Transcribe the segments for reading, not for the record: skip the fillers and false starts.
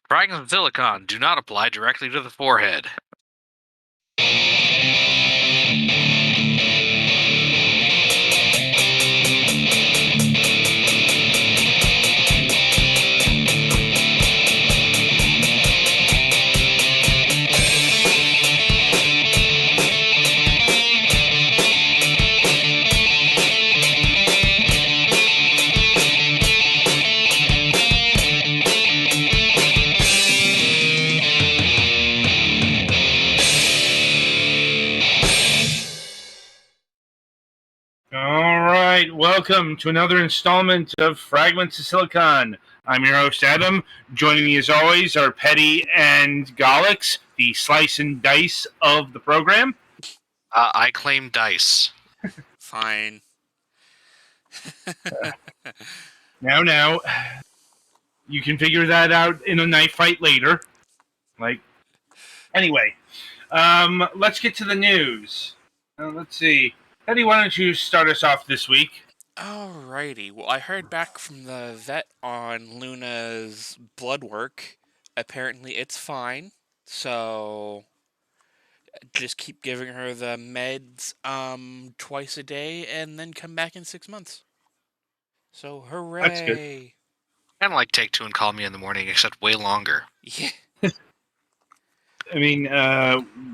Fragments of silicon do not apply directly to the forehead. Alright, welcome to another installment of Fragments of Silicon. I'm your host, Adam. Joining me as always are Petty and Golix, the slice and dice of the program. I claim dice. Fine. Now, you can figure that out in a knife fight later. Anyway, let's get to the news. Let's see. Petty, why don't you start us off this week? Alrighty. Well, I heard back from the vet on Luna's blood work. Apparently, it's fine. So, just keep giving her the meds twice a day, and then come back in 6 months. So, hooray! That's good. Kind of like Take Two and Call Me in the Morning, except way longer. Yeah. I mean,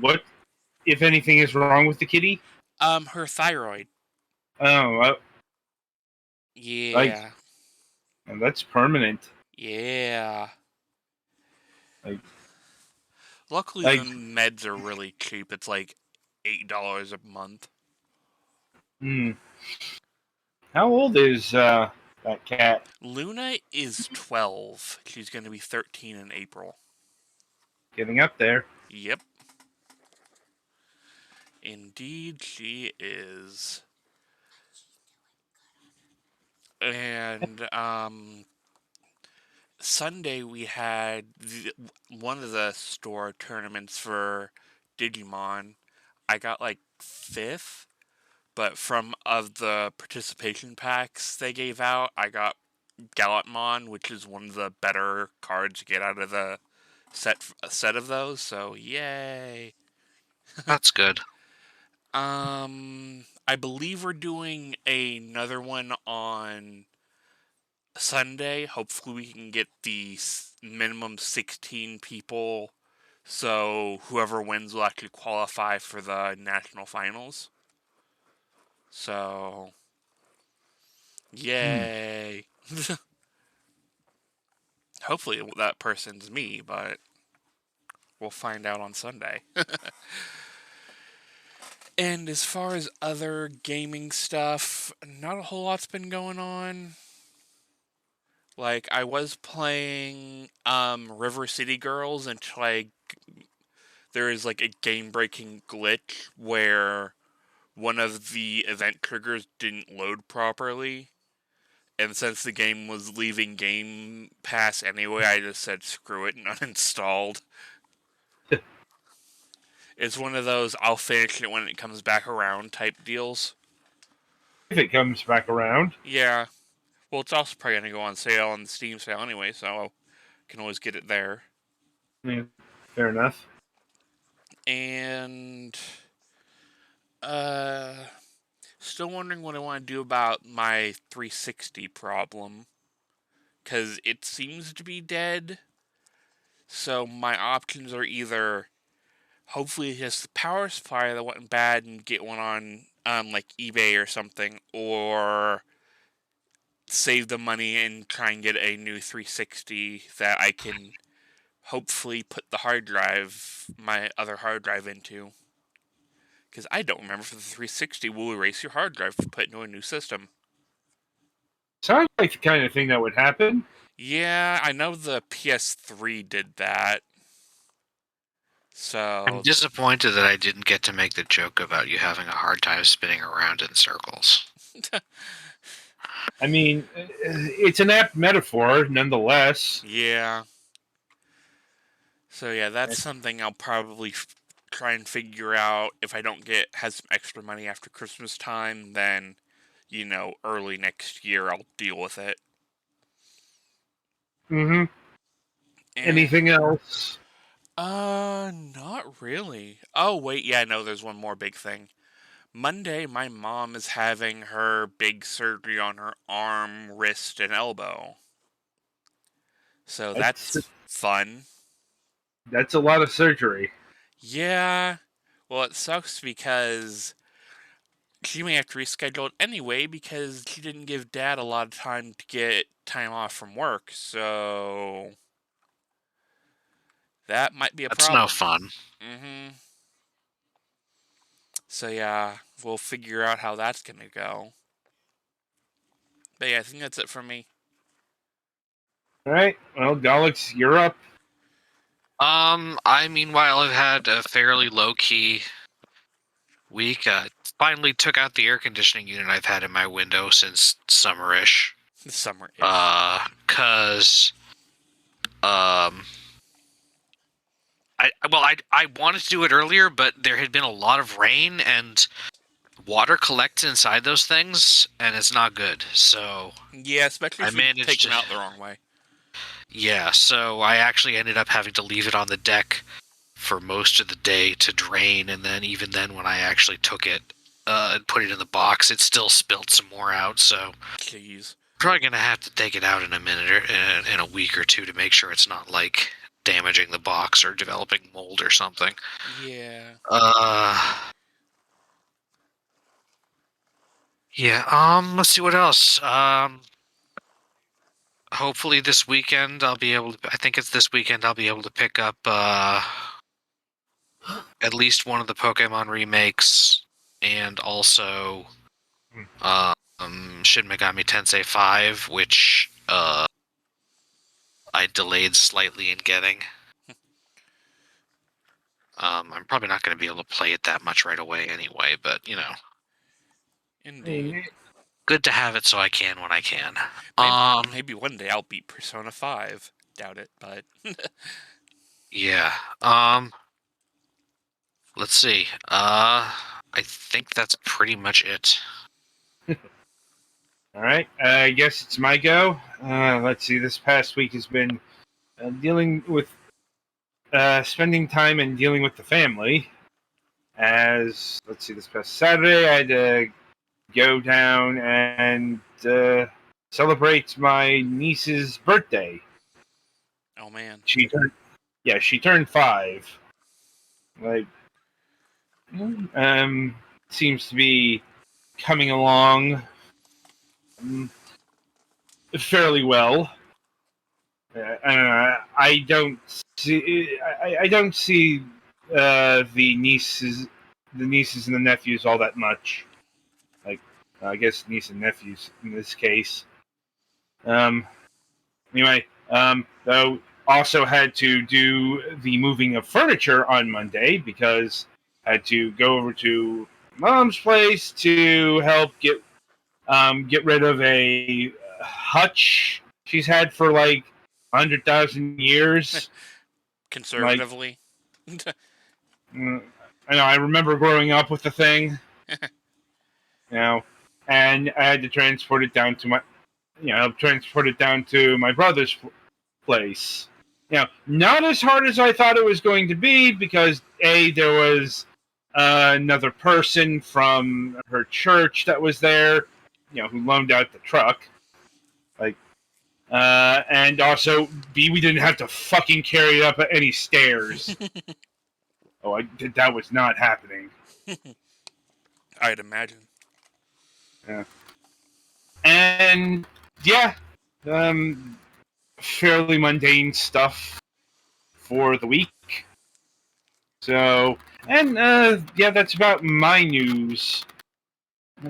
what, if anything, is wrong with the kitty? Her thyroid. Oh, Yeah. and that's permanent. Yeah. Luckily, Like- the meds are really cheap. It's like $8 a month. How old is that cat? Luna is 12. She's going to be 13 in April. Getting up there. Yep. Indeed, she is. And, Sunday we had one of the store tournaments for Digimon. I got, 5th, but from of the participation packs they gave out, I got Gallantmon, which is one of the better cards to get out of the set of those, so yay! That's good. I believe we're doing another one on Sunday. Hopefully we can get the minimum 16 people, so whoever wins will actually qualify for the national finals. So, yay! Hopefully that person's me, but we'll find out on Sunday. And as far as other gaming stuff, not a whole lot's been going on. I was playing River City Girls until there is a game-breaking glitch where one of the event triggers didn't load properly. And since the game was leaving Game Pass anyway, I just said screw it and uninstalled. It's one of those I'll finish it when it comes back around type deals. If it comes back around. Yeah. Well, it's also probably going to go on sale on the Steam sale anyway, so I can always get it there. Yeah, fair enough. And still wondering what I want to do about my 360 problem, because it seems to be dead. So my options are either hopefully just the power supply that went bad and get one on eBay or something, or save the money and try and get a new 360 that I can hopefully put my other hard drive into. Because I don't remember if the 360 will erase your hard drive to put into a new system. Sounds like the kind of thing that would happen. Yeah, I know the PS3 did that. So I'm disappointed that I didn't get to make the joke about you having a hard time spinning around in circles. I mean, it's an apt metaphor, nonetheless. Yeah. So yeah, that's something I'll probably try and figure out if I don't have some extra money after Christmas time, then, early next year I'll deal with it. Anything else? Not really. Oh, wait, yeah, no, there's one more big thing. Monday, my mom is having her big surgery on her arm, wrist, and elbow. So That's that's fun. that's a lot of surgery. Yeah. Well, it sucks because she may have to reschedule it anyway because she didn't give Dad a lot of time to get time off from work. So that might be a That's no problem. fun. Mm-hmm. So yeah, we'll figure out how that's gonna go. But yeah, I think that's it for me. All right. Well, Galax, you're up. I meanwhile have had a fairly low-key week. Finally took out the air conditioning unit I've had in my window since summerish. Summer-ish. 'Cause I wanted to do it earlier, but there had been a lot of rain and water collects inside those things, and it's not good. So Yeah, especially I if you take managed them to, out the wrong way. yeah. So I actually ended up having to leave it on the deck for most of the day to drain, and then even then, when I actually took it and put it in the box, it still spilled some more out. So Jeez. probably gonna have to take it out in a minute or in a week or two to make sure it's not like damaging the box or developing mold or something. Yeah. Yeah, let's see what else. Hopefully this weekend I'll be able to, I think it's this weekend I'll be able to pick up, at least one of the Pokemon remakes, and also, Shin Megami Tensei 5, which, I delayed slightly in getting. I'm probably not going to be able to play it that much right away anyway, but, you know. Indeed. Good to have it so I can when I can. Maybe one day I'll beat Persona 5. Doubt it, but Yeah. Let's see. I think that's pretty much it. All right. I guess it's my go. Let's see. This past week has been dealing with spending time and dealing with the family. As let's see, this past Saturday I had to go down and celebrate my niece's birthday. oh man. She turned 5. Like, seems to be coming along fairly well. I don't see. I don't see the nieces and the nephews all that much. Like, I guess niece and nephews in this case. Anyway, though, also had to do the moving of furniture on Monday because I had to go over to mom's place to help get rid of a hutch she's had for like 100,000 years. Like, Conservatively. I know. I remember growing up with the thing, and I had to transport it down to my brother's place. Not as hard as I thought it was going to be because there was another person from her church that was there, who loaned out the truck. Like, and also B, we didn't have to fucking carry it up any stairs. That was not happening. I'd imagine. Yeah. And yeah, fairly mundane stuff for the week. So, and yeah, that's about my news.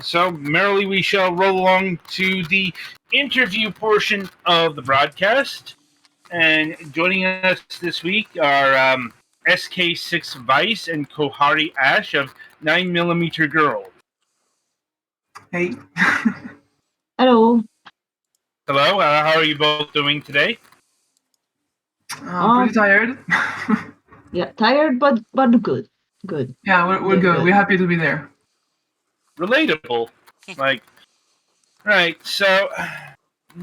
So, merrily we shall roll along to the interview portion of the broadcast. And joining us this week are Sk8Vice and KohariAsh of 9mm Girl. Hey. Hello. Hello, how are you both doing today? Pretty tired. Yeah, tired but good. Good. Yeah, we're good. We're happy to be there. Relatable. Like, right, so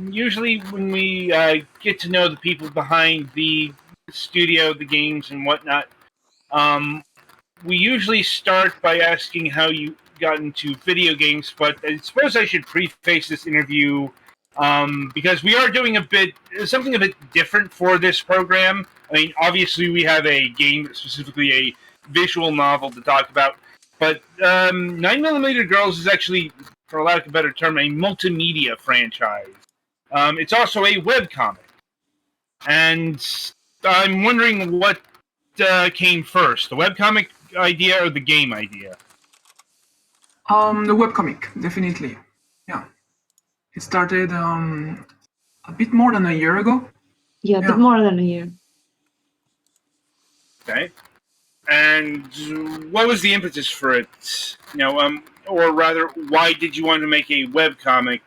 usually when we get to know the people behind the studio, the games, and whatnot. We usually start by asking how you got into video games, but I suppose I should preface this interview because we are doing something a bit different for this program. I mean, obviously we have a game, specifically a visual novel to talk about, but 9mm Girls is actually, for lack of a better term, a multimedia franchise. It's also a webcomic. And I'm wondering what came first, the webcomic idea or the game idea? The webcomic, definitely. Yeah. It started a bit more than a year ago. Yeah, a bit more than a year. Okay. And what was the impetus for it? Or rather, why did you want to make a webcomic?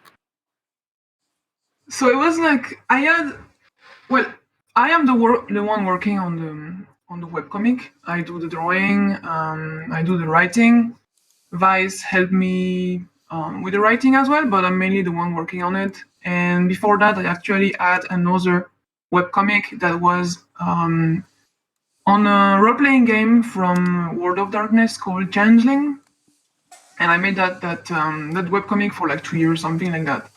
So it was like I am the one working on the webcomic. I do the drawing, I do the writing. Vice helped me with the writing as well, but I'm mainly the one working on it. And before that, I actually had another webcomic that was on a role-playing game from World of Darkness called Changeling, and I made that webcomic for like 2 years, something like that.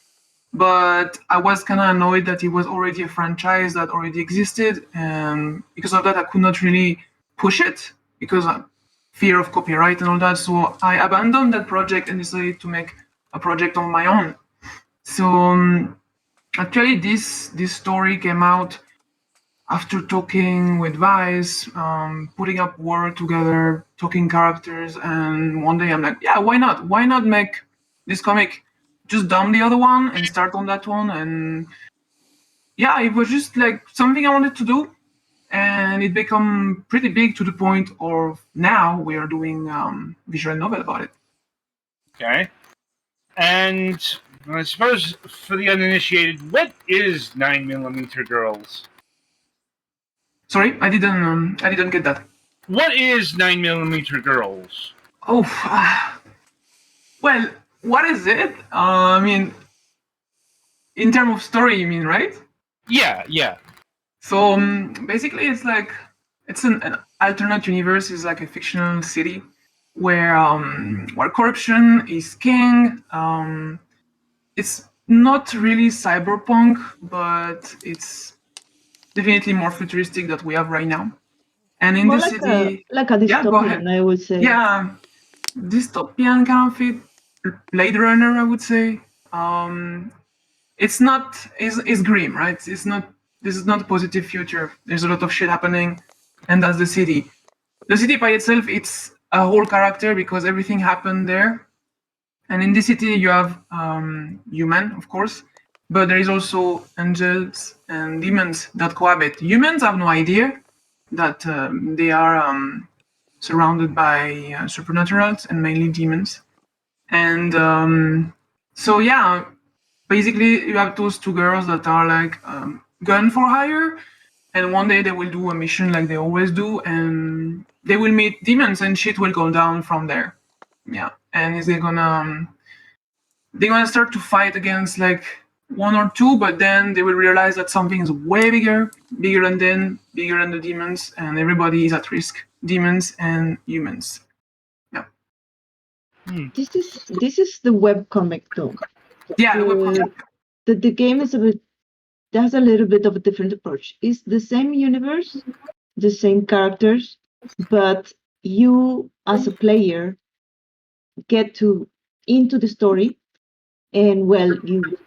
But I was kind of annoyed that it was already a franchise that already existed, and because of that, I could not really push it because fear of copyright and all that. So I abandoned that project and decided to make a project on my own. So actually, this story came out after talking with Vice, putting up work together, talking characters, and one day I'm like, yeah, why not? Why not make this comic? Just dump the other one and start on that one. And yeah, it was just like something I wanted to do, and it became pretty big to the point of now we are doing visual novel about it. Okay. And I suppose for the uninitiated, what is 9mm Girls? Sorry, I didn't get that. What is 9mm Girls? Oh, well, what is it? I mean, in terms of story, you mean, right? Yeah. So basically, it's an alternate universe. It's like a fictional city where corruption is king. It's not really cyberpunk, but it's definitely more futuristic that we have right now. And in More the like city, a yeah, go ahead. dystopian, I would say. Yeah, dystopian kind of fit, Blade Runner, I would say. It's not, it's grim, right? It's not. This is not a positive future. There's a lot of shit happening, and that's the city. The city by itself, it's a whole character because everything happened there. And in this city, you have human, of course, but there is also angels and demons that cohabit. Humans have no idea that they are surrounded by supernaturals and mainly demons. And so, yeah, basically, you have those two girls that are like gun for hire, and one day they will do a mission like they always do, and they will meet demons, and shit will go down from there. Yeah, and they're gonna start to fight against like one or two, but then they will realize that something is way bigger than them, bigger than the demons, and everybody is at risk. Demons and humans. Yeah. This is the webcomic though. Yeah, the webcomic. The game is has a little bit of a different approach. It's the same universe, the same characters, but you as a player get into the story, and well,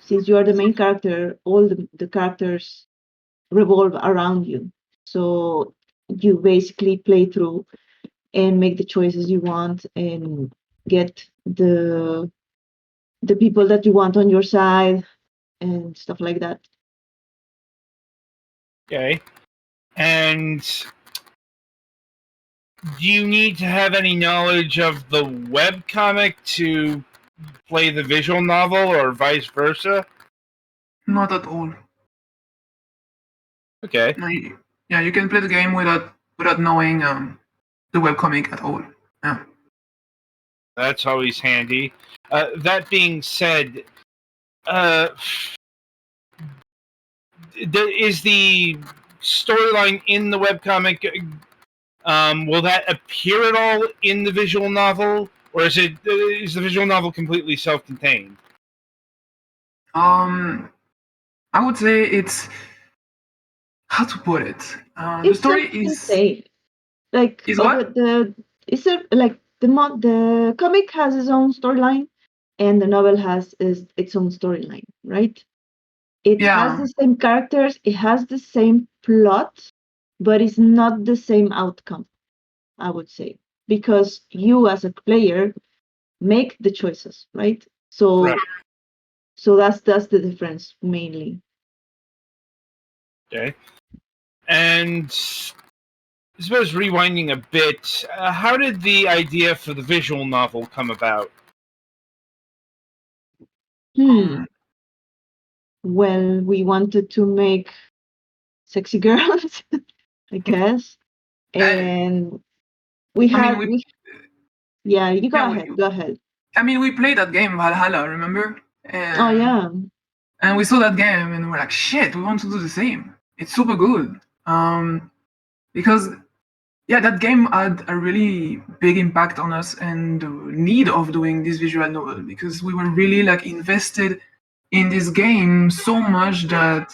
since you are the main character, all the characters revolve around you. So you basically play through and make the choices you want and get the people that you want on your side and stuff like that. Okay. And do you need to have any knowledge of the webcomic to play the visual novel or vice versa? Not at all. Okay. Yeah, you can play the game without knowing the webcomic at all. Yeah. That's always handy. That being said, is the storyline in the webcomic, will that appear at all in the visual novel, or is the visual novel completely self-contained? I would say it's how to put it. The It's story is self-contained. Like what? the comic has its own storyline, and the novel has its own storyline, right? It has Yeah, the same characters, it has the same plot, but it's not the same outcome, I would say, because you as a player make the choices, right? So Right. so that's the difference mainly. Okay. And I suppose rewinding a bit, how did the idea for the visual novel come about? Hmm. Well, we wanted to make sexy girls, I guess, and we I mean, had we yeah. You go yeah, ahead. Go ahead. we played that game Valhalla, remember? Oh yeah. And we saw that game and we're like, shit, we want to do the same. It's super good. Because yeah, that game had a really big impact on us and the need of doing this visual novel because we were really like invested in this game so much that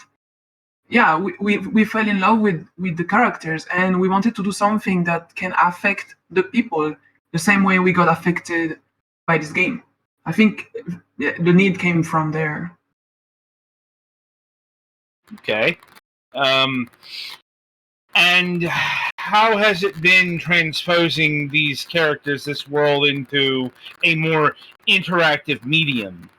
yeah, we fell in love with the characters and we wanted to do something that can affect the people the same way we got affected by this game. I think the need came from there. Okay. And how has it been transposing these characters, this world, into a more interactive medium?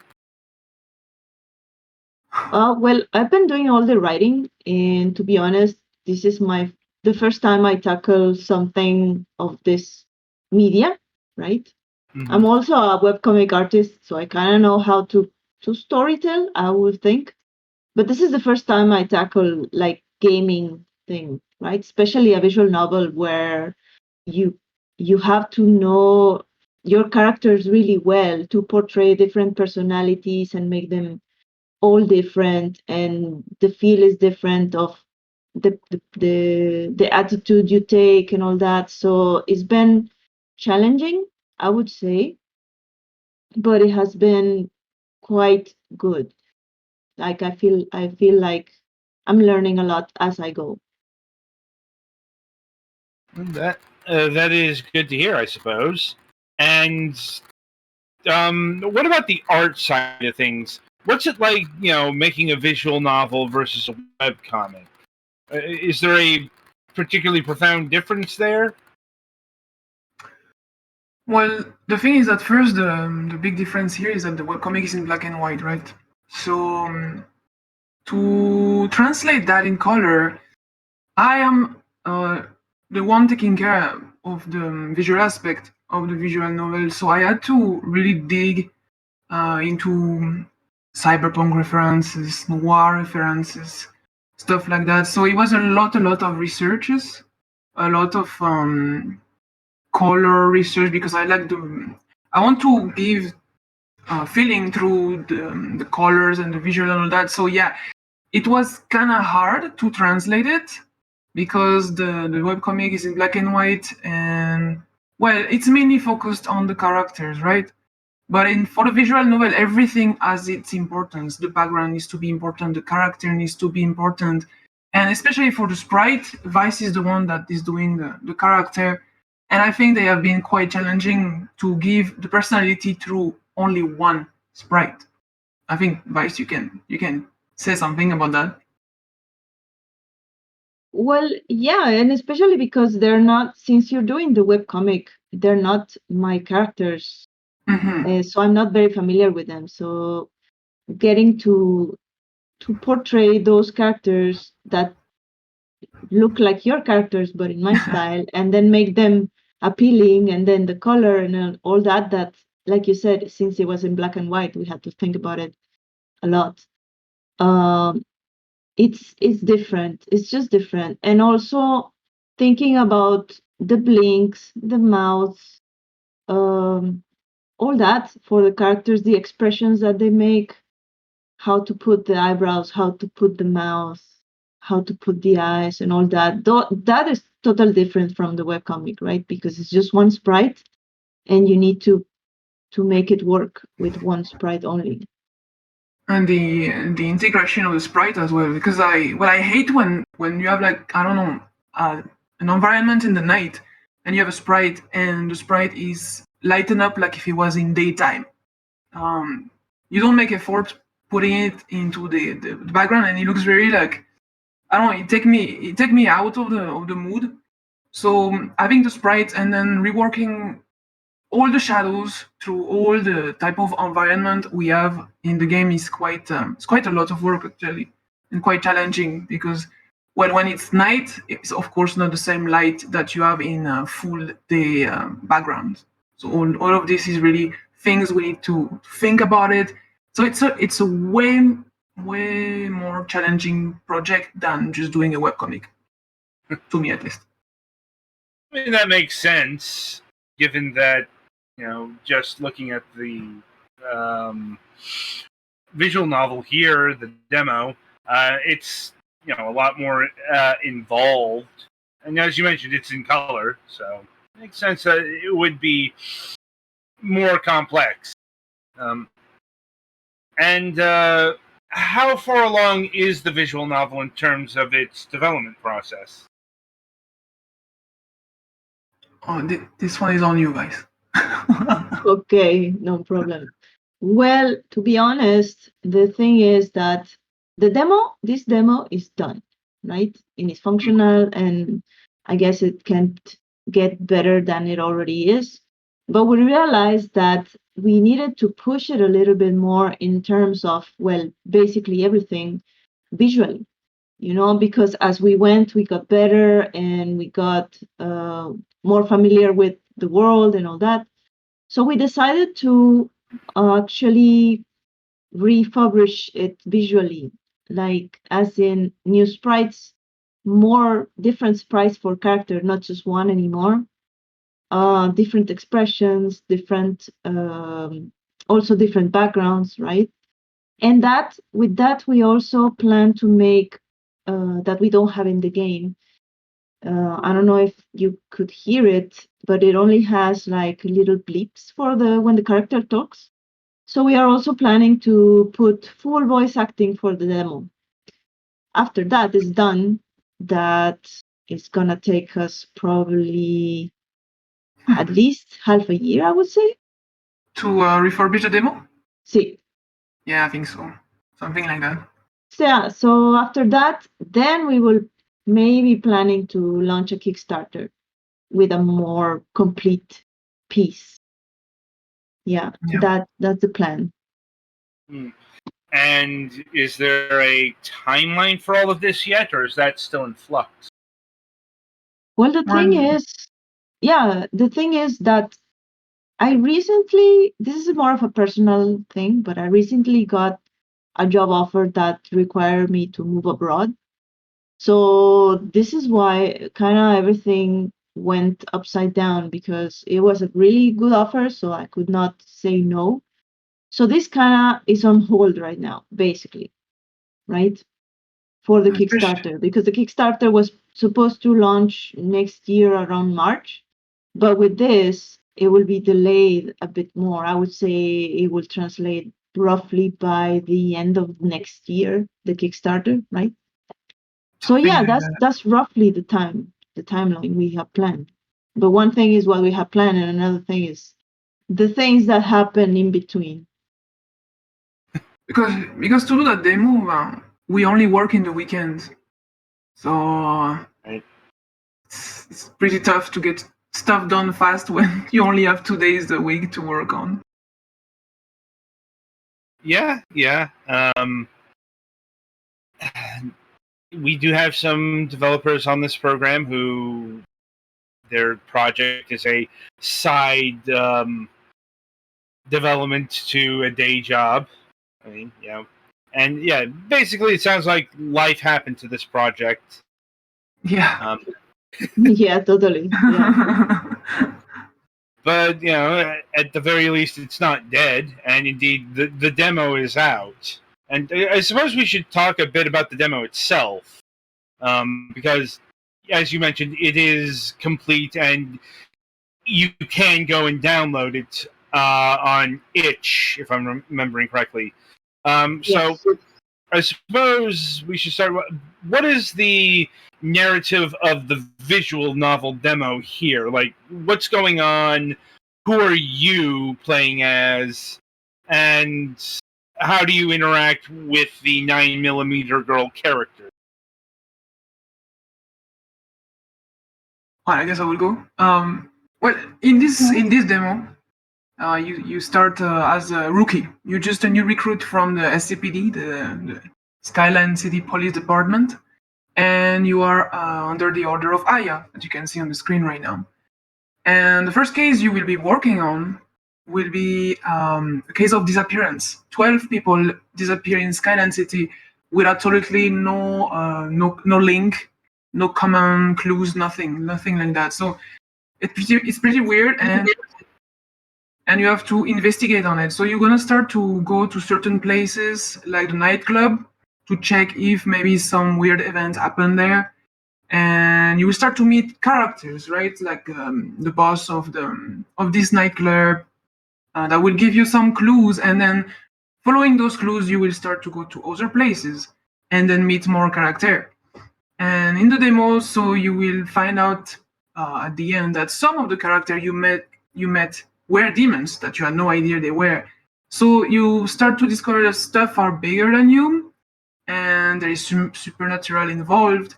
Well, I've been doing all the writing, and to be honest, this is the first time I tackle something of this media, right? Mm-hmm. I'm also a webcomic artist, so I kind of know how to storytell, I would think. But this is the first time I tackle like gaming thing, right? Especially a visual novel where you you have to know your characters really well to portray different personalities and make them all different, and the feel is different of the attitude you take and all that. So it's been challenging, I would say, but it has been quite good. Like I feel like I'm learning a lot as I go. That is good to hear, I suppose. And what about the art side of things? What's it like, making a visual novel versus a webcomic? Is there a particularly profound difference there? Well, the thing is that first, the big difference here is that the webcomic is in black and white, right? So to translate that in color, I am the one taking care of the visual aspect of the visual novel. So I had to really dig into cyberpunk references, noir references, stuff like that. So it was a lot of researches, a lot of color research because I want to give feeling through the colors and the visual and all that. So yeah, it was kind of hard to translate it because the webcomic is in black and white and well, it's mainly focused on the characters, right? But for the visual novel, everything has its importance. The background needs to be important, the character needs to be important, and especially for the sprite, Vice is the one that is doing the character. And I think they have been quite challenging to give the personality through only one sprite. I think Vice, you can say something about that. Well, yeah, and especially because they're not, since you're doing the webcomic, they're not my characters. So I'm not very familiar with them. So getting to portray those characters that look like your characters but in my style, and then make them appealing, and then the color and all that, like you said, since it was in black and white, we had to think about it a lot. um it's different, it's just different. And also thinking about the blinks, the mouths, um all that for the characters, the expressions that they make, how to put the eyebrows, how to put the mouth, how to put the eyes and all that. Though that is totally different from the webcomic, right? Because it's just one sprite, and you need to make it work with one sprite only. And the integration of the sprite as well, because I hate when you have, like, I don't know, an environment in the night and you have a sprite and the sprite is lighten up like if it was in daytime. You don't make effort putting it into the background, and it looks very, like, I don't know, it take me out of the mood. So having the sprite and then reworking all the shadows through all the type of environment we have in the game is quite it's quite a lot of work, actually, and quite challenging, because, well, when it's night, it's of course not the same light that you have in a full day background. So all of this is really things we need to think about it. So it's a way more challenging project than just doing a webcomic, to me at least. I mean, that makes sense, given that, just looking at the visual novel here, the demo, it's, a lot more involved. And as you mentioned, it's in color, so it makes sense that it would be more complex. And how far along is the visual novel in terms of its development process? Oh, this one is on you guys. Okay, no problem. Well, to be honest, the thing is that this demo is done, right? And it's functional, and I guess it can't get better than it already is. But we realized that we needed to push it a little bit more in terms of, well, basically everything visually, because as we went, we got better and we got more familiar with the world and all that. So we decided to actually refurbish it visually, like as in new sprites, more different sprites for character, not just one anymore. Different expressions, different, also different backgrounds, right? And with that, we also plan to make that we don't have in the game. I don't know if you could hear it, but it only has like little bleeps for when the character talks. So we are also planning to put full voice acting for the demo. After that is done, that is gonna take us probably at least half a year, I would say. To refurbish the demo? See. Yeah, I think so. Something like that. So yeah, so after that, then we will maybe planning to launch a Kickstarter with a more complete piece. Yeah. That's the plan. And is there a timeline for all of this yet, or is that still in flux? Well, the thing is that this is more of a personal thing, but I recently got a job offer that required me to move abroad. So this is why kind of everything went upside down, because it was a really good offer, so I could not say no. So this kind of is on hold right now, basically, right? For the Kickstarter, because the Kickstarter was supposed to launch next year around March, but with this, it will be delayed a bit more. I would say it will translate roughly by the end of next year, the Kickstarter, right? So yeah, that's roughly the timeline we have planned. But one thing is what we have planned, and another thing is the things that happen in between. Because to do that demo, we only work in the weekends, so right. It's pretty tough to get stuff done fast when you only have 2 days a week to work on. Yeah. We do have some developers on this program who their project is a side development to a day job. I mean, and yeah, basically it sounds like life happened to this project. Yeah. Yeah, totally. Yeah. But at the very least, it's not dead, and indeed, the demo is out. And I suppose we should talk a bit about the demo itself. because, as you mentioned, it is complete and you can go and download it on itch, if I'm remembering correctly. So Yes. I suppose we should start. What is the narrative of the visual novel demo here? Like, what's going on? Who are you playing as? And how do you interact with the 9mm girl character? Well, I guess I will go. Well, in this demo, you start as a rookie. You're just a new recruit from the SCPD, the Skyline City Police Department, and you are under the order of Aya, as you can see on the screen right now. And the first case you will be working on will be a case of disappearance. 12 people disappear in Skyline City with absolutely no link, no common clues, nothing like that. So it's pretty weird, and you have to investigate on it. So you're gonna start to go to certain places like the nightclub to check if maybe some weird event happened there, and you will start to meet characters, right? Like the boss of this nightclub that will give you some clues, and then following those clues, you will start to go to other places and then meet more character. And in the demo, so you will find out at the end that some of the character you met were demons that you had no idea they were. So you start to discover that stuff are bigger than you, and there is supernatural involved,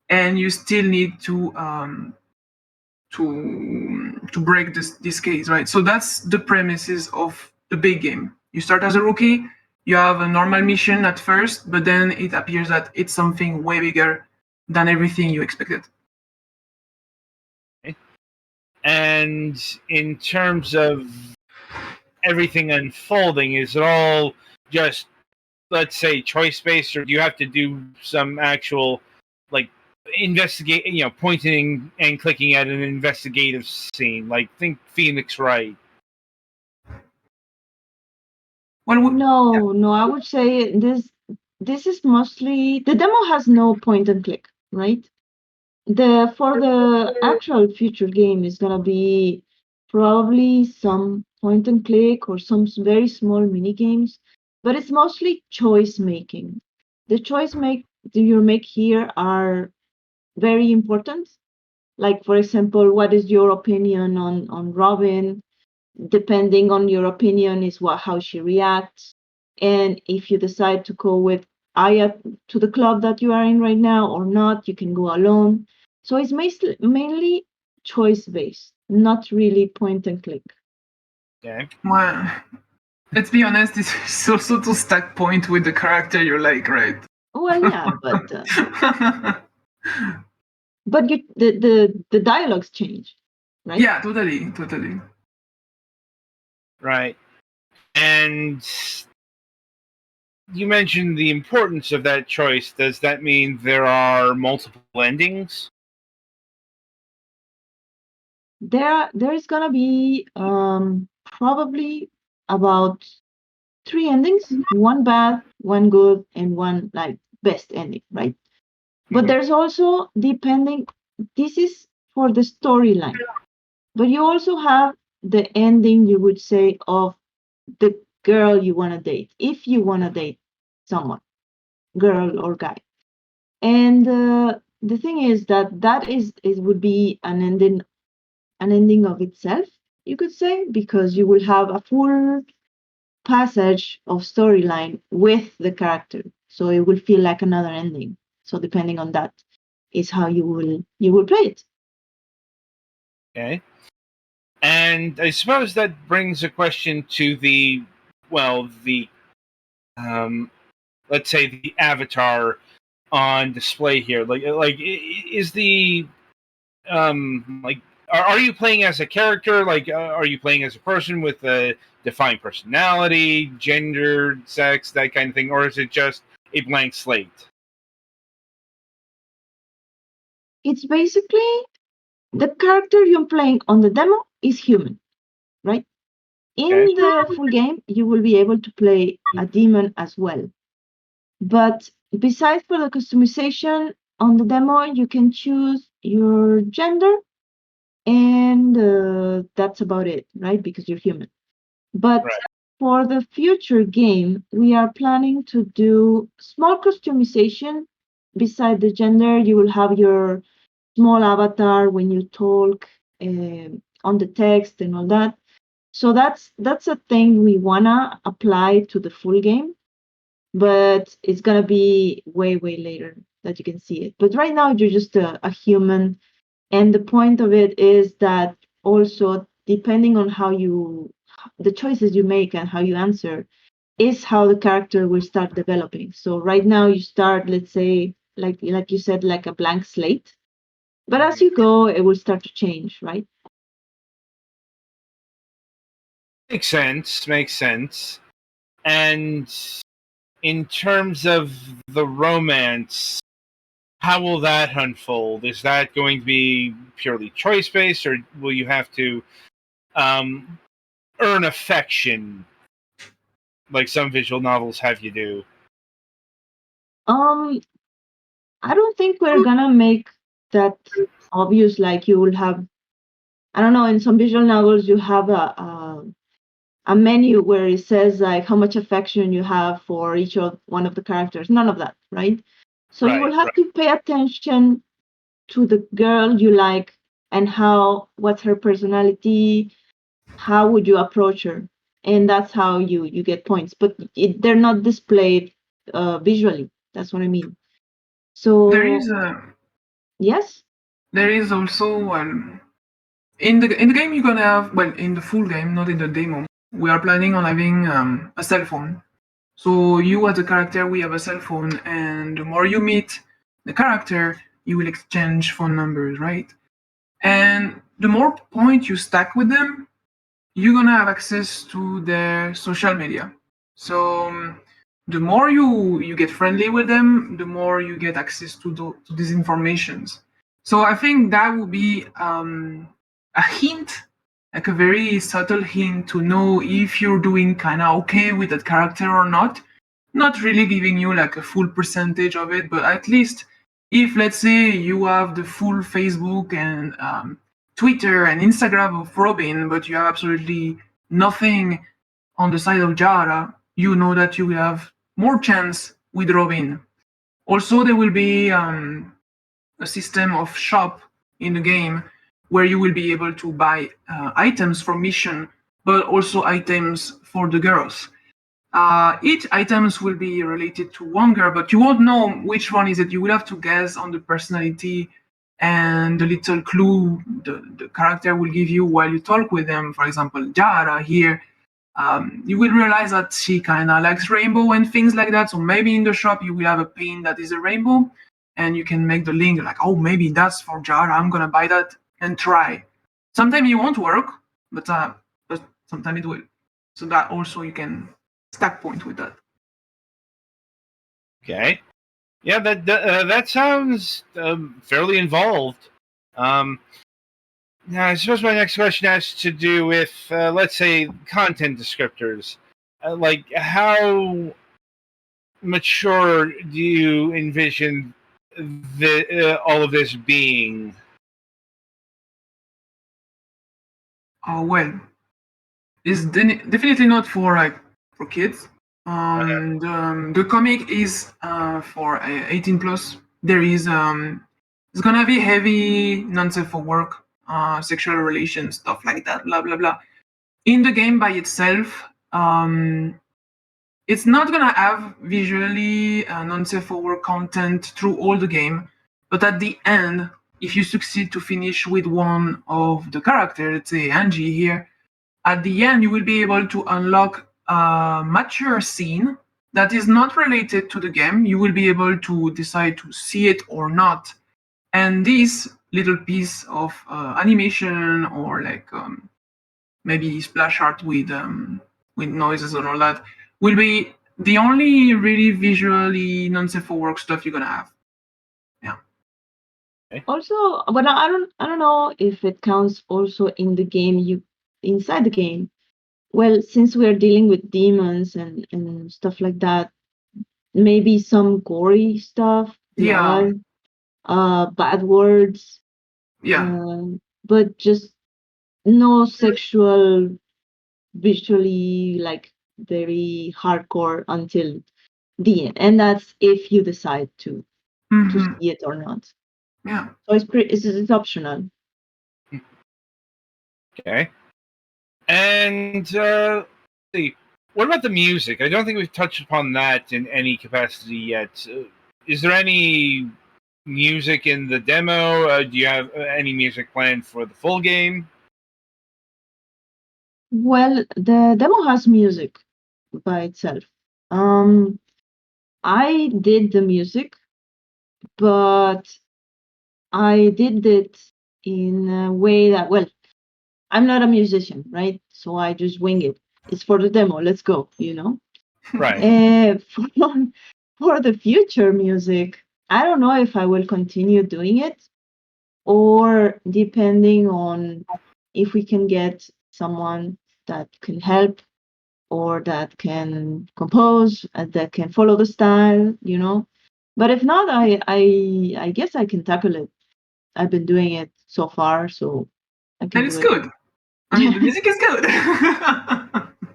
and you still need to break this case, right? So that's the premises of the big game. You start as a rookie, you have a normal mission at first, but then it appears that it's something way bigger than everything you expected. And in terms of everything unfolding, is it all just, let's say, choice based, or do you have to do some actual, like, investigate, pointing and clicking at an investigative scene? Like, think Phoenix Wright. Well, No, I would say this is mostly the demo has no point and click, right? For the actual future game is gonna be probably some point and click or some very small mini games, but it's mostly choice making. The choice you make here are very important. Like for example, what is your opinion on Robin? Depending on your opinion is how she reacts. And if you decide to go with Aya to the club that you are in right now or not, you can go alone. So it's mainly choice based, not really point and click. Okay. well, let's be honest, it's also to stack point with the character you like, right? Well, yeah, but the dialogues change, right? Yeah, totally. Right. And you mentioned the importance of that choice. Does that mean there are multiple endings? There is gonna be probably about 3 endings, one bad, one good, and one like best ending, right? But there's also depending. This is for the storyline, but you also have the ending, you would say, of the girl you want to date, if you want to date someone, girl or guy. And the thing is that is would be an ending of itself, you could say, because you will have a full passage of storyline with the character, so it will feel like another ending. So depending on that is how you will play it. Okay. And I suppose that brings a question to the let's say the avatar on display here. Like is the like are you playing as a character? Like are you playing as a person with a defined personality, gender, sex, that kind of thing, or is it just a blank slate? It's basically the character you're playing on the demo is human, right? In Okay. the full game, you will be able to play a demon as well. But besides for the customization, on the demo, you can choose your gender, and that's about it, right? Because you're human. But Right. for the future game, we are planning to do small customization. Beside the gender, you will have your small avatar when you talk on the text and all that. So that's a thing we wanna apply to the full game, but it's gonna be way later that you can see it. But right now you're just a human, and the point of it is that also depending on the choices you make and how you answer is how the character will start developing. So right now you start, let's say, like you said, like a blank slate. But as you go, it will start to change, right? Makes sense. Makes sense. And in terms of the romance, how will that unfold? Is that going to be purely choice based, or will you have to earn affection like some visual novels have you do? Um, I don't think we're gonna make that obvious. Like you will have, I don't know, in some visual novels you have a menu where it says like how much affection you have for each of one of the characters. None of that, right? So you will Right. have to pay attention to the girl you like and what's her personality, how would you approach her, and that's how you get points. But they're not displayed visually. That's what I mean. There So is yes. there is also in the game you're gonna have, well, in the full game, not in the demo. We are planning on having a cell phone. So you as a character, we have a cell phone, and the more you meet the character, you will exchange phone numbers, right? And the more points you stack with them, you're gonna have access to their social media. So the more you get friendly with them, the more you get access to these informations. So I think that would be a hint, like a very subtle hint to know if you're doing kind of okay with that character or not. Not really giving you like a full percentage of it, but at least if, let's say, you have the full Facebook and Twitter and Instagram of Robin, but you have absolutely nothing on the side of Jara, you know that you will have more chance with Robin. Also, there will be a system of shop in the game where you will be able to buy items for mission, but also items for the girls. Each items will be related to one girl, but you won't know which one is it. You will have to guess on the personality and the little clue the character will give you while you talk with them. For example, Jara here, you will realize that she kind of likes rainbow and things like that. So maybe in the shop you will have a pin that is a rainbow, and you can make the link like, oh, maybe that's for Jara. I'm gonna buy that and try. Sometimes it won't work, but sometimes it will. So that also you can stack point with that. Okay. Yeah, that sounds fairly involved. Now, I suppose my next question has to do with, let's say, content descriptors. Like, how mature do you envision all of this being? Well, it's definitely not for kids. The comic is for 18 plus. There is it's gonna be heavy non-safe for work, sexual relations, stuff like that, blah blah blah. In the game by itself, it's not gonna have visually non-safe for work content through all the game, but at the end, if you succeed to finish with one of the characters, let's say Angie here, at the end you will be able to unlock a mature scene that is not related to the game. You will be able to decide to see it or not, and this little piece of animation or like maybe splash art with noises and all that will be the only really visually non-safe for work stuff you're gonna have. Yeah. Also, but I don't know if it counts also in the game, inside the game. Well, since we are dealing with demons and stuff like that, maybe some gory stuff, Yeah. blood. bad words, Yeah. but just no sexual, visually like very hardcore until the end, and that's if you decide to Hmm. see it or not. Yeah. So it's optional. Okay. And let's see, what about the music? I don't think we've touched upon that in any capacity yet. Is there any music in the demo? Do you have any music planned for the full game? Well, the demo has music by itself. Um, I did the music, but I did it in a way that, well, I'm not a musician, right? So I just wing it. It's for the demo. Let's go, you know? Right. For, for the future music, I don't know if I will continue doing it, or depending on if we can get someone that can help or that can compose and that can follow the style, you know. But if not, I guess I can tackle it. I've been doing it so far, so I can And do it's it. good. I mean, the music is good.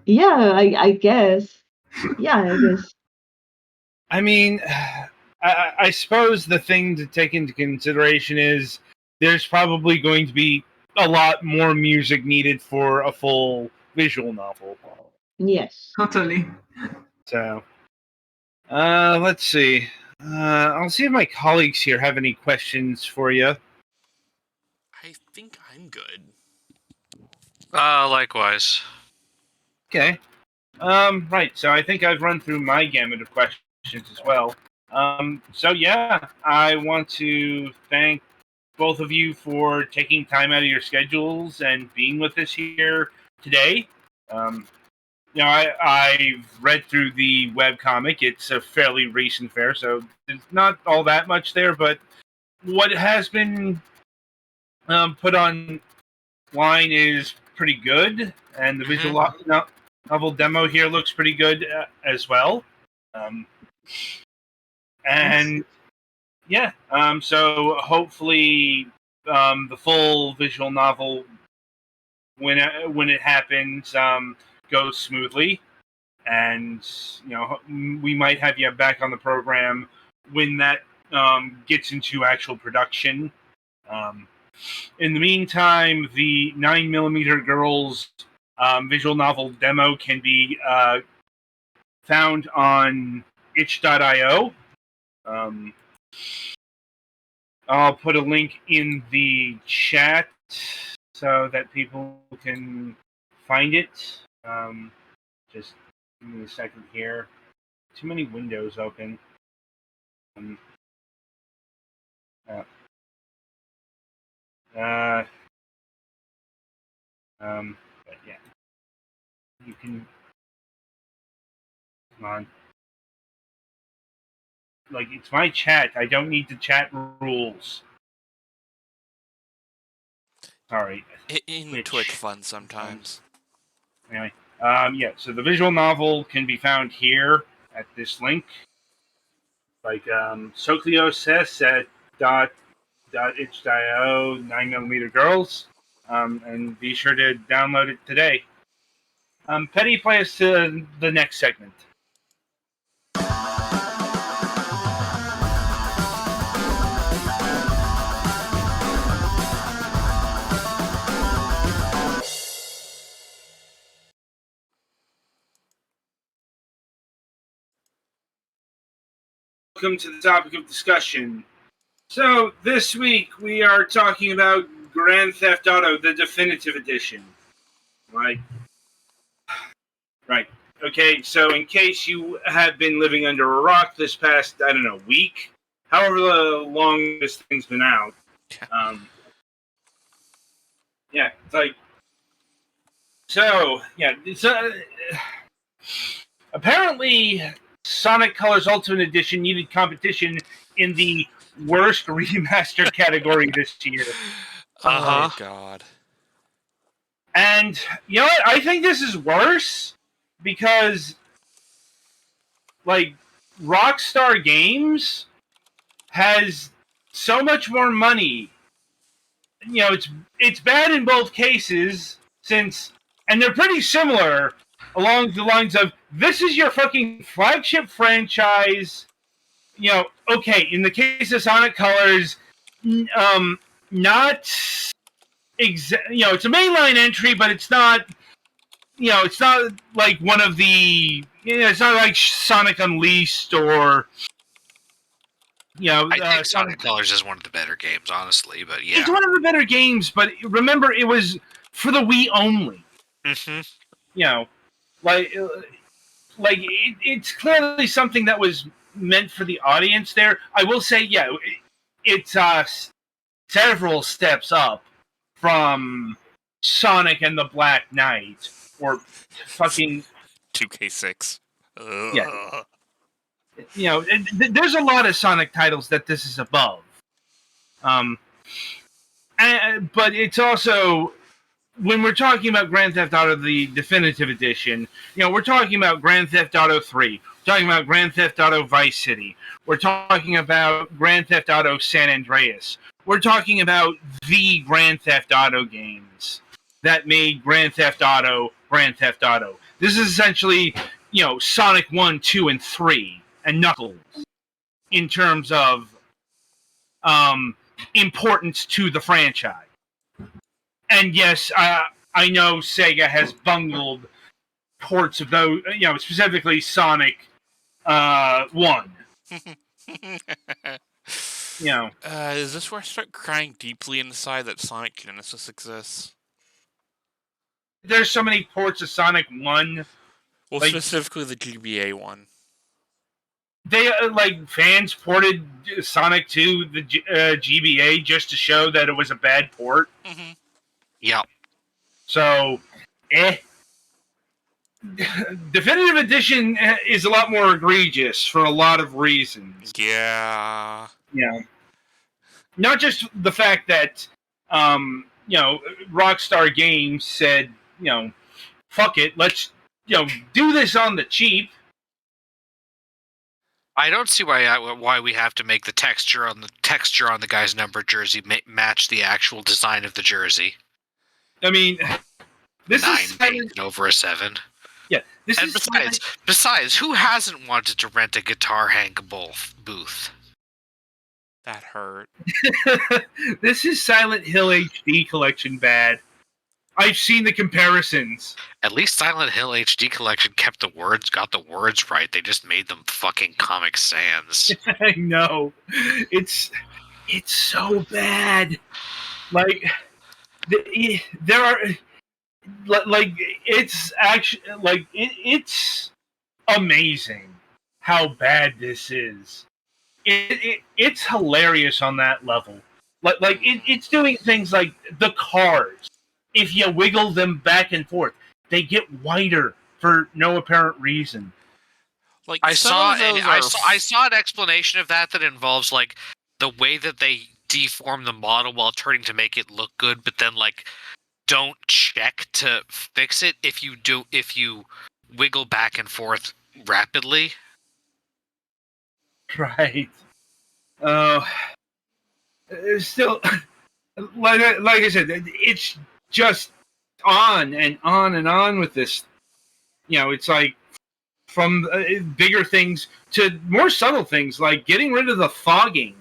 Yeah, I guess. Yeah, I guess. I mean, I suppose the thing to take into consideration is there's probably going to be a lot more music needed for a full visual novel. Yes. Totally. So, let's see. I'll see if my colleagues here have any questions for you. I think I'm good. Likewise. Okay. Right. So I think I've run through my gamut of questions as well. So yeah, I want to thank both of you for taking time out of your schedules and being with us here today. Um, I've read through the webcomic. It's a fairly recent fare, so there's not all that much there, but what has been put online is pretty good, and the visual novel demo here looks pretty good as well. Um, and yeah, so hopefully the full visual novel, when it happens, goes smoothly, and we might have you back on the program when that gets into actual production. Um, in the meantime, the 9mm Girls visual novel demo can be found on itch.io. Um, I'll put a link in the chat so that people can find it. Just give me a second here. Too many windows open. Um, uh, uh, but yeah, you can. Come on. Like, it's my chat. I don't need the chat rules. Sorry. In Twitch fun sometimes. Anyway, yeah. So the visual novel can be found here at this link. Like Socleo says at itch.io 9mm Girls, and be sure to download it today. Petty, play us to the next segment. Welcome to the topic of discussion. So, this week we are talking about Grand Theft Auto, the Definitive Edition. Right. Okay, so in case you have been living under a rock this past, I don't know, week, however long this thing's been out, yeah, it's like, so, yeah, it's apparently Sonic Colors Ultimate Edition needed competition in the worst remaster category this year. Oh God. And you know what? I think this is worse because, like, Rockstar Games has so much more money. You know, it's bad in both cases and they're pretty similar along the lines of this is your fucking flagship franchise. You know, okay, in the case of Sonic Colors, not you know, it's a mainline entry, but it's not. You know, it's not like one of the. You know, it's not like Sonic Unleashed or. You know, I think Sonic Colors is one of the better games, honestly. But yeah, it's one of the better games. But remember, it was for the Wii only. Mm-hmm. You know, like it's clearly something that was meant for the audience. There, I will say, yeah, it's several steps up from Sonic and the Black Knight or fucking 2K6. Yeah. You know, there's a lot of Sonic titles that this is above. But it's also when we're talking about Grand Theft Auto the Definitive Edition, you know, we're talking about Grand Theft Auto 3, we're talking about Grand Theft Auto Vice City, we're talking about Grand Theft Auto San Andreas, we're talking about the Grand Theft Auto games that made Grand Theft Auto Grand Theft Auto. This is essentially, you know, Sonic 1, 2, and 3, and Knuckles in terms of importance to the franchise. And yes, I know Sega has bungled ports of those, you know, specifically Sonic 1. You know, is this where I start crying deeply inside that Sonic Genesis exists? there's so many ports of Sonic 1. Well, Like- specifically the GBA one. They like fans ported Sonic to the GBA just to show that it was a bad port. Mm-hmm. Yeah. So, Definitive Edition is a lot more egregious for a lot of reasons. Yeah. You know, not just the fact that you know, Rockstar Games said, you know, fuck it, let's, you know, do this on the cheap. I don't see why we have to make the texture on the guy's number jersey match the actual design of the jersey. I mean, this 9 is painted over a 7. yeah. This And is besides, who hasn't wanted to rent a guitar hangable booth? That hurt. this is Silent Hill HD collection bad. I've seen the comparisons. At least Silent Hill HD Collection got the words right. They just made them fucking Comic Sans. I know. It's so bad. Like there are like it's actually like it's amazing how bad this is. It's hilarious on that level. Like it's doing things like the cars. If you wiggle them back and forth, they get wider for no apparent reason. Like I some saw of those I saw an explanation of that involves like the way that they deform the model while turning to make it look good, but then like don't check to fix it if you wiggle back and forth rapidly. Right. Still, like I said, it's just on and on and on with this. You know, it's like from bigger things to more subtle things, like getting rid of the fogging.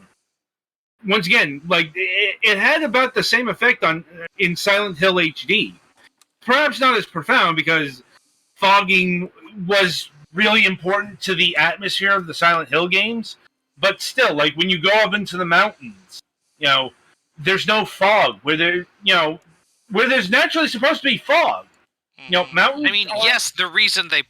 Once again, like it had about the same effect in Silent Hill HD. Perhaps not as profound because fogging was really important to the atmosphere of the Silent Hill games. But still, like when you go up into the mountains, you know, there's no fog where there's naturally supposed to be fog. You know, mountains. I mean, yes, the reason they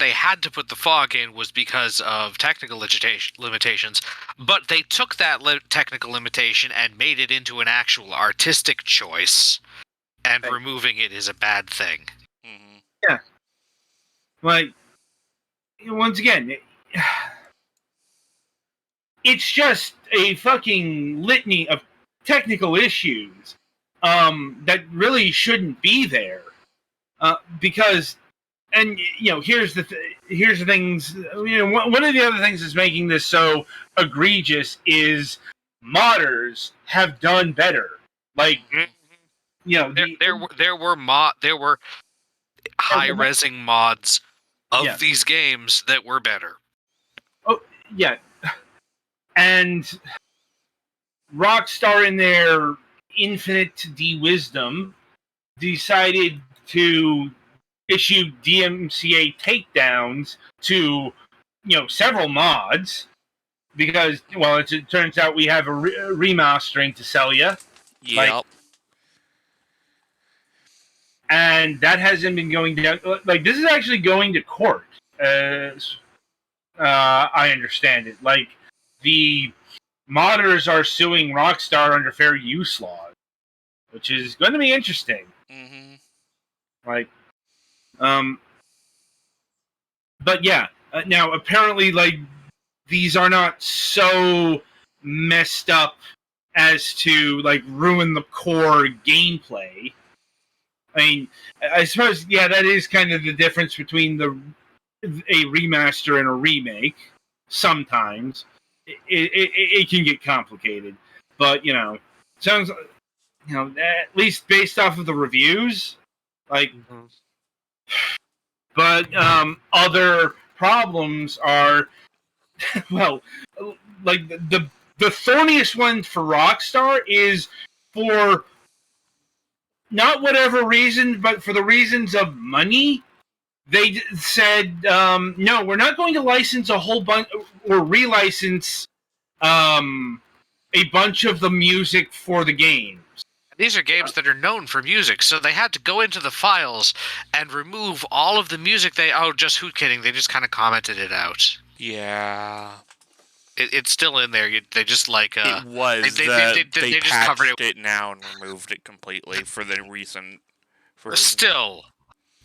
had to put the fog in was because of technical limitations, but they took that technical limitation and made it into an actual artistic choice, and removing it is a bad thing. Mm-hmm. Yeah. Like, once again, it's just a fucking litany of technical issues that really shouldn't be there. Because, and you know, here's the things. You know, one of the other things that's making this so egregious is modders have done better. Like, Mhm. you know, There were high-resing mods of Yeah. these games that were better. Oh, yeah. And Rockstar, in their infinite wisdom, decided to issue DMCA takedowns to, several mods because, well, it turns out we have a remastering to sell you. Yep. And that hasn't been going down. Like, this is actually going to court, as I understand it. Like, the modders are suing Rockstar under fair use laws, which is going to be interesting. Mm-hmm. Like, but yeah. Now, apparently, like, these are not so messed up as to, like, ruin the core gameplay. I mean, I suppose, yeah, that is kind of the difference between a remaster and a remake. Sometimes it can get complicated, but sounds, at least based off of the reviews, like. Mm-hmm. But other problems are, well, like the thorniest one for Rockstar is for not whatever reason, but for the reasons of money. They said, no, we're not going to license a whole bunch or relicense a bunch of the music for the game. These are games that are known for music, so they had to go into the files and remove all of the music just who kidding, they just kind of commented it out. Yeah. It's still in there. They just like it was. they They just covered patched it now and removed it completely for the recent version. Still,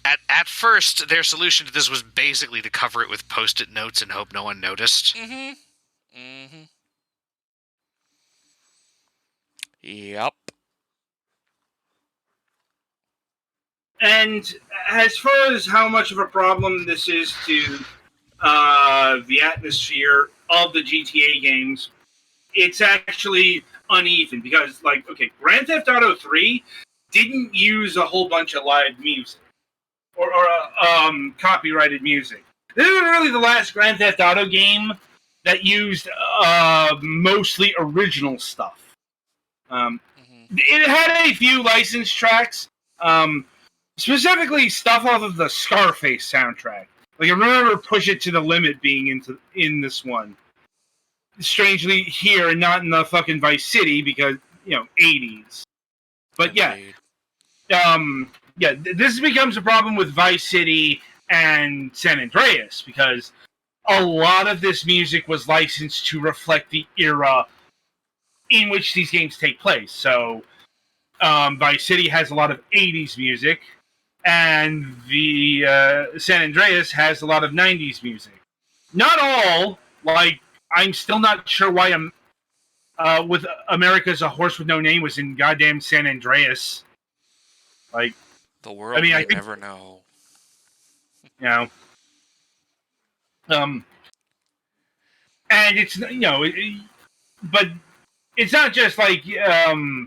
at first, their solution to this was basically to cover it with post-it notes and hope no one noticed. Mm-hmm. Mm-hmm. Yep. And as far as how much of a problem this is to the atmosphere of the GTA games, it's actually uneven because, like, okay, Grand Theft Auto 3 didn't use a whole bunch of live music or copyrighted music. This is really the last Grand Theft Auto game that used mostly original stuff. It had a few licensed tracks, specifically stuff off of the Scarface soundtrack. Like, I remember Push It to the Limit being in this one. Strangely here and not in the fucking Vice City because, 80s. But Indeed. this becomes a problem with Vice City and San Andreas because a lot of this music was licensed to reflect the era in which these games take place. So, Vice City has a lot of 80s music, and the San Andreas has a lot of 90s music. Not all. Like, I'm still not sure why with America's A Horse with No Name was in goddamn San Andreas. Like, The world I mean, I may think- never know. And it's, but it's not just like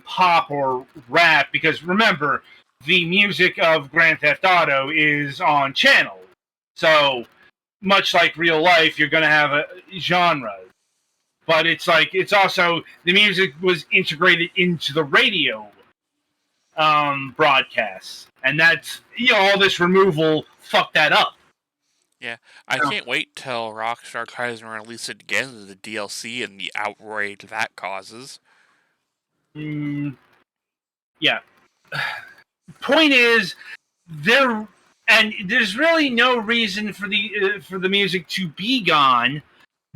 pop or rap, because remember, the music of Grand Theft Auto is on channel. So, much like real life, you're going to have a genre. But it's like, it's also, the music was integrated into the radio broadcasts. And that's, all this removal fucked that up. I can't wait till Rockstar tries to release it again as the DLC and the outrage that causes. Yeah. Point is, there's really no reason for the music to be gone,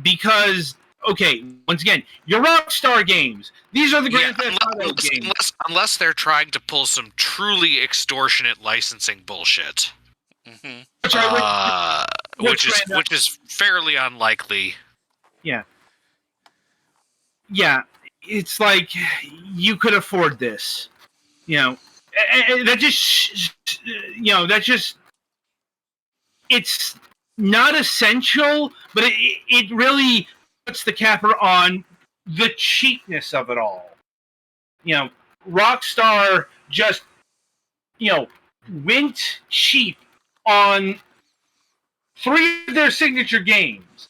because, okay, once again, your Rockstar games. These are the Grand Theft Auto games. Unless they're trying to pull some truly extortionate licensing bullshit. Mm-hmm. Which is fairly unlikely. Yeah. Yeah, it's like, you could afford this. That just, it's not essential, but it really puts the capper on the cheapness of it all. Rockstar just, went cheap on 3 of their signature games.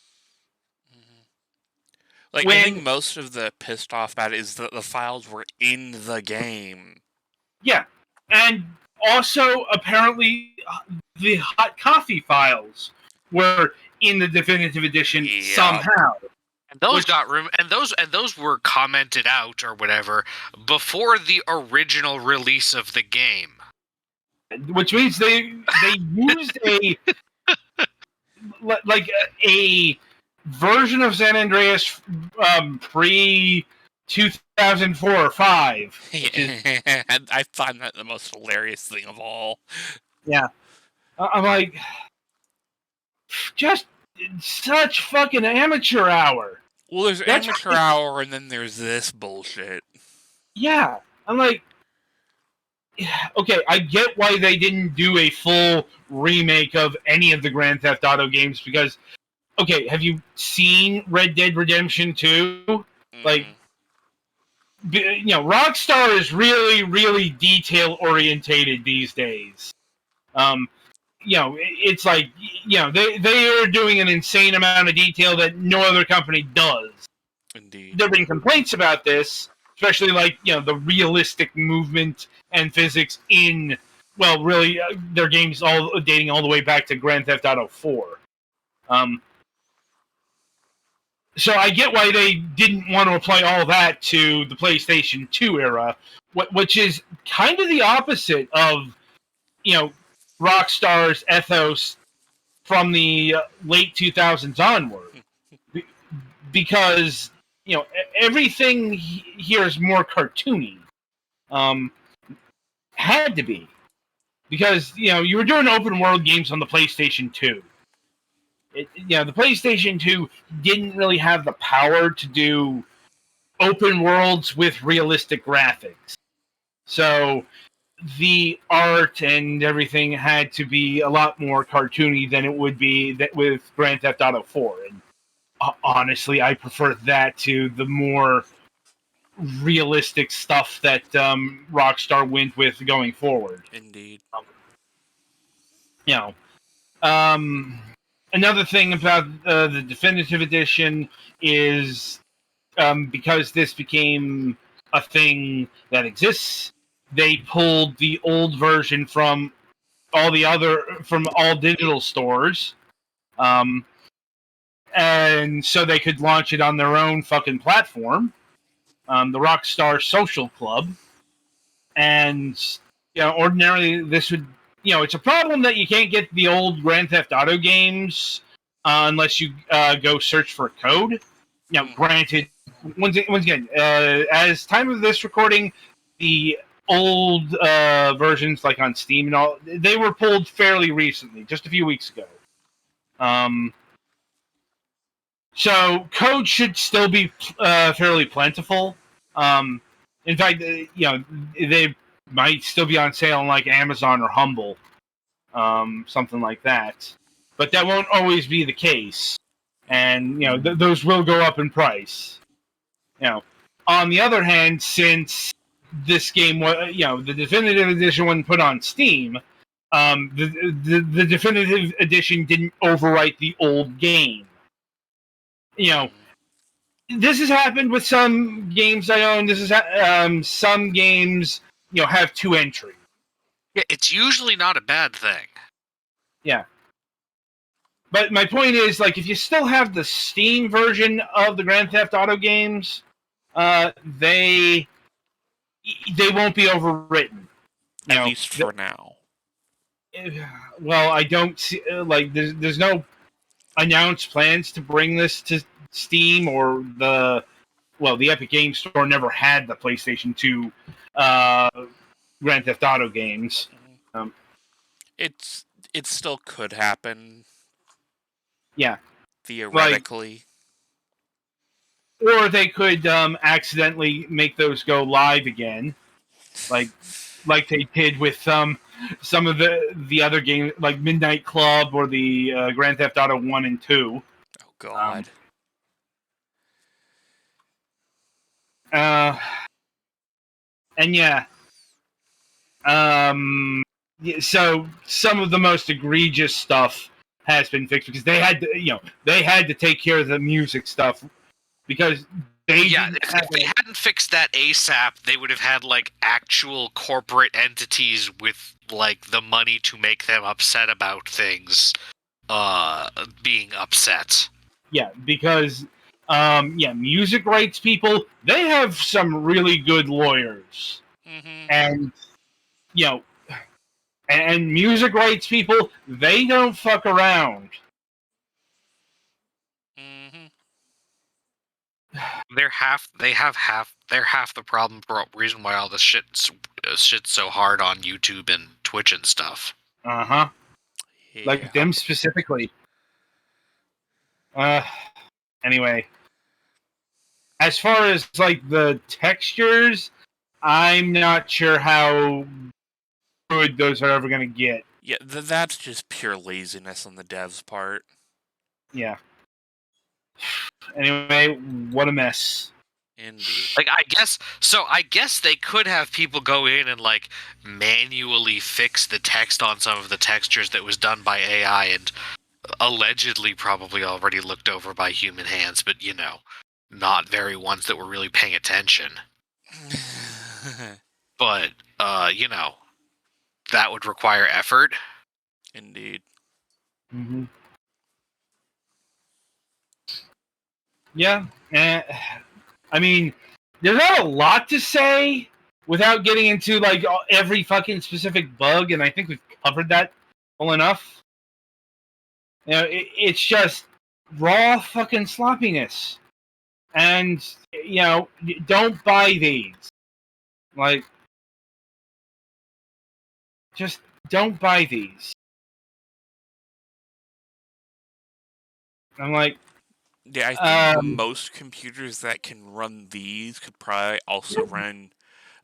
Like, I think most of the pissed off about it is that the files were in the game. Yeah, and also apparently the hot coffee files were in the definitive edition somehow. And those got room, and those were commented out or whatever before the original release of the game. Which means they used a version of San Andreas pre 2004 or 5. I find that the most hilarious thing of all. Yeah, I'm like, just such fucking amateur hour. Well, there's amateur hour, and then there's this bullshit. Yeah, I'm like, okay, I get why they didn't do a full remake of any of the Grand Theft Auto games because, okay, have you seen Red Dead Redemption 2? Like, Rockstar is really, really detail orientated these days. It's like, they are doing an insane amount of detail that no other company does. Indeed. There have been complaints about this, especially like, the realistic movement and physics in, really, their games all dating all the way back to Grand Theft Auto 4. So I get why they didn't want to apply all that to the PlayStation 2 era, which is kind of the opposite of, Rockstar's ethos from the late 2000s onward. Because, everything here is more cartoony. Had to be. Because, you were doing open world games on the PlayStation 2. The PlayStation 2 didn't really have the power to do open worlds with realistic graphics. So the art and everything had to be a lot more cartoony than it would be with Grand Theft Auto 4. And honestly, I prefer that to the more realistic stuff that Rockstar went with going forward. Indeed. Another thing about the definitive edition is because this became a thing that exists, they pulled the old version from all digital stores, and so they could launch it on their own fucking platform, the Rockstar Social Club, and ordinarily this would. It's a problem that you can't get the old Grand Theft Auto games unless you go search for a code. Granted, once again, as time of this recording, the old versions, like on Steam and all, they were pulled fairly recently, just a few weeks ago. So code should still be fairly plentiful. In fact, they might still be on sale on like Amazon or Humble, something like that. But that won't always be the case, and those will go up in price. On the other hand, since this game was, the definitive edition wasn't put on Steam, the definitive edition didn't overwrite the old game. This has happened with some games I own. This is some games have 2 entries. Yeah, it's usually not a bad thing. Yeah. But my point is, like, if you still have the Steam version of the Grand Theft Auto games, they won't be overwritten. At least for now. Well, I don't see, there's no announced plans to bring this to Steam or the Epic Games Store never had the PlayStation 2 Grand Theft Auto games. It still could happen. Yeah. Theoretically. Or they could accidentally make those go live again. Like they did with some of the other games, like Midnight Club or the Grand Theft Auto 1 and 2. Oh, God. And yeah, so some of the most egregious stuff has been fixed because they had to take care of the music stuff because they didn't have if they hadn't fixed that ASAP, they would have had like actual corporate entities with like the money to make them upset about things being upset. Yeah, because music rights people, they have some really good lawyers. Mm-hmm. And and music rights people, they don't fuck around. Mm-hmm. They're half the problem for reason why all this shit's so hard on YouTube and Twitch and stuff. Uh-huh. Yeah. Like them specifically. Anyway. As far as like the textures, I'm not sure how good those are ever going to get. Yeah, that's just pure laziness on the devs' part. Yeah. Anyway, what a mess. Indeed. Like I guess they could have people go in and like manually fix the text on some of the textures that was done by AI and allegedly probably already looked over by human hands, but not very ones that were really paying attention. But that would require effort. Indeed. Mm-hmm. Yeah. I mean, there's not a lot to say without getting into like every fucking specific bug, and I think we've covered that well enough. It's just raw fucking sloppiness, and don't buy these. Like, just don't buy these. I'm like, yeah, I think most computers that can run these could probably also run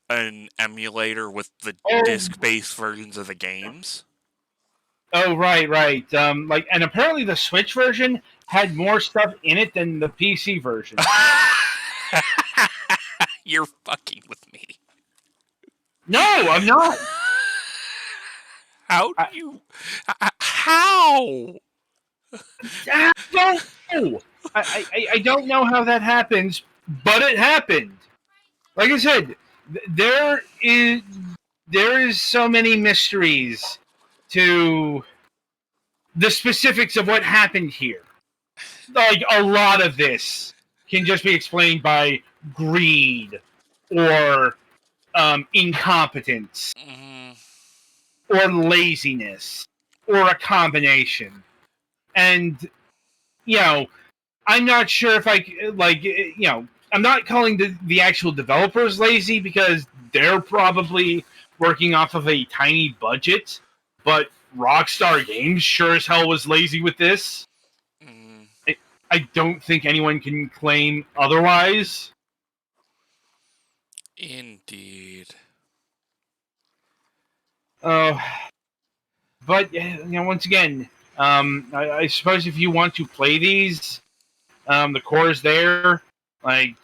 an emulator with the disc-based versions of the games. Oh, right. And apparently the Switch version had more stuff in it than the PC version. You're fucking with me. No, I'm not. How do you? How? I don't know. I don't know how that happens, but it happened. Like I said, there is so many mysteries to the specifics of what happened here. Like a lot of this can just be explained by greed or incompetence or laziness or a combination. And I'm not sure if I'm not calling the actual developers lazy because they're probably working off of a tiny budget, but Rockstar Games sure as hell was lazy with this. I don't think anyone can claim otherwise. Indeed. But once again, I suppose if you want to play these, the core is there. Like,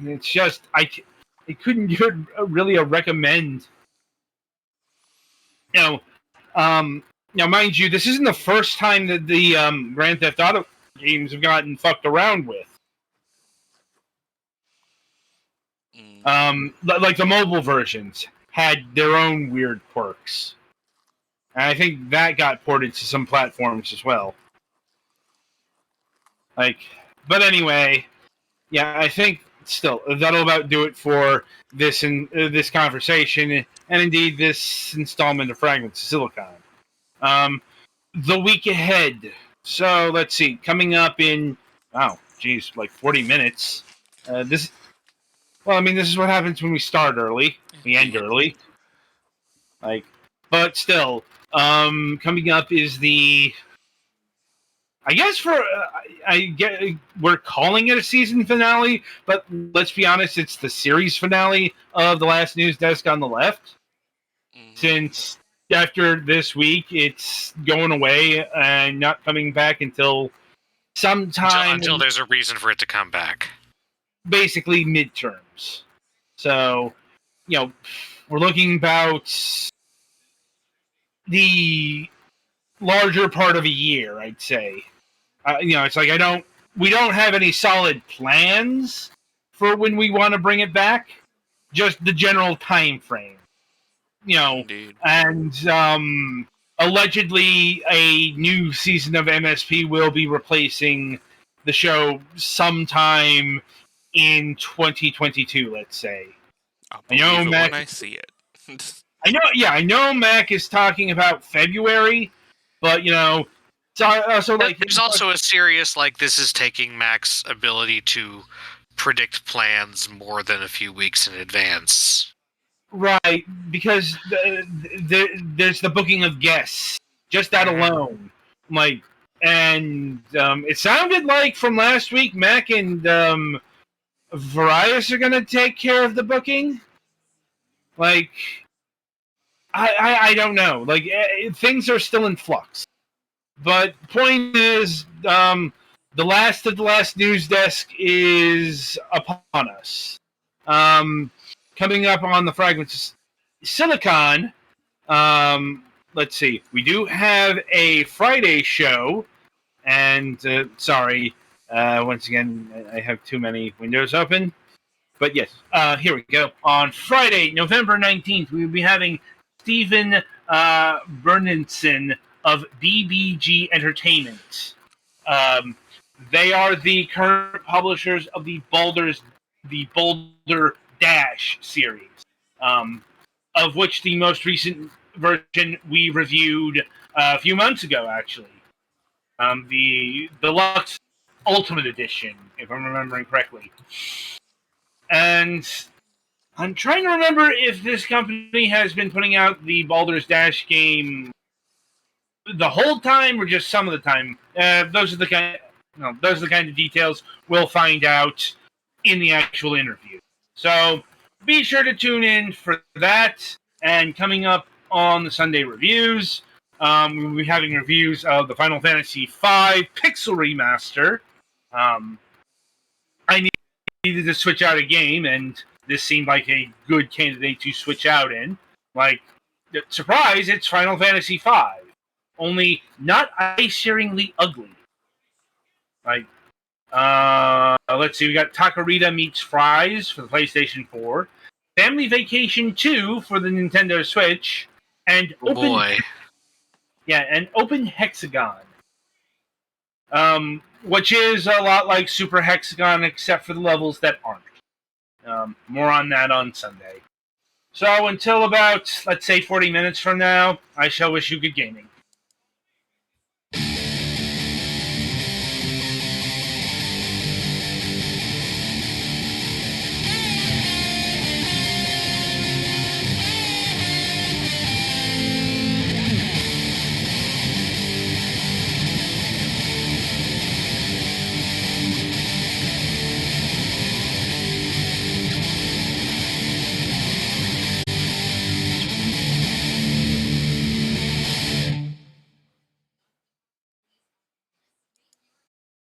it's just I couldn't give really a recommend. Now, mind you, this isn't the first time that the Grand Theft Auto games have gotten fucked around with. Like the mobile versions had their own weird quirks. And I think that got ported to some platforms as well. But anyway, yeah, I think still that'll about do it for this this conversation, and indeed this installment of Fragments of Silicon. The week ahead. So let's see, coming up in like 40 minutes. This is what happens when we start early, we end early. But still, coming up is the. I guess we're calling it a season finale, but let's be honest, it's the series finale of The Last News Desk on the Left. Since after this week, it's going away and not coming back until sometime Until there's a reason for it to come back. basically midterms. So, we're looking about the larger part of a year, I'd say. It's like we don't have any solid plans for when we want to bring it back, just the general time frame. Indeed. And allegedly a new season of MSP will be replacing the show sometime in 2022, let's say. I'll I know believe it Mac. when I see it. I know Mac is talking about February, but so like There's also a serious, like, this is taking Mac's ability to predict plans more than a few weeks in advance. right, because there's the booking of guests, just that alone, and it sounded like from last week Mac and Varias are going to take care of the booking. Like, I don't know. Like, things are still in flux. But point is, the last of the last news desk is upon us. Coming up on the Fragments Silicon, let's see. We do have a Friday show, and sorry, once again, I have too many windows open. But yes, here we go. On Friday, November 19th, we will be having Stephen Bernenson of BBG Entertainment. They are the current publishers of the Boulder Dash series, of which the most recent version we reviewed a few months ago, actually. The Deluxe Ultimate Edition, if I'm remembering correctly. And I'm trying to remember if this company has been putting out the Baldur's Dash game the whole time or just some of the time. Those are the kind of details we'll find out in the actual interview. So be sure to tune in for that. And coming up on the Sunday reviews, we'll be having reviews of the Final Fantasy V Pixel Remaster. I needed to switch out a game, and this seemed like a good candidate to switch out in. Like, surprise, it's Final Fantasy V. Only not eye-searingly ugly. Like, let's see, we got Takarita Meets Fries for the PlayStation 4, Family Vacation 2 for the Nintendo Switch, and Open Hexagon. Which is a lot like Super Hexagon, except for the levels that aren't. More on that on Sunday. So until about, let's say, 40 minutes from now, I shall wish you good gaming.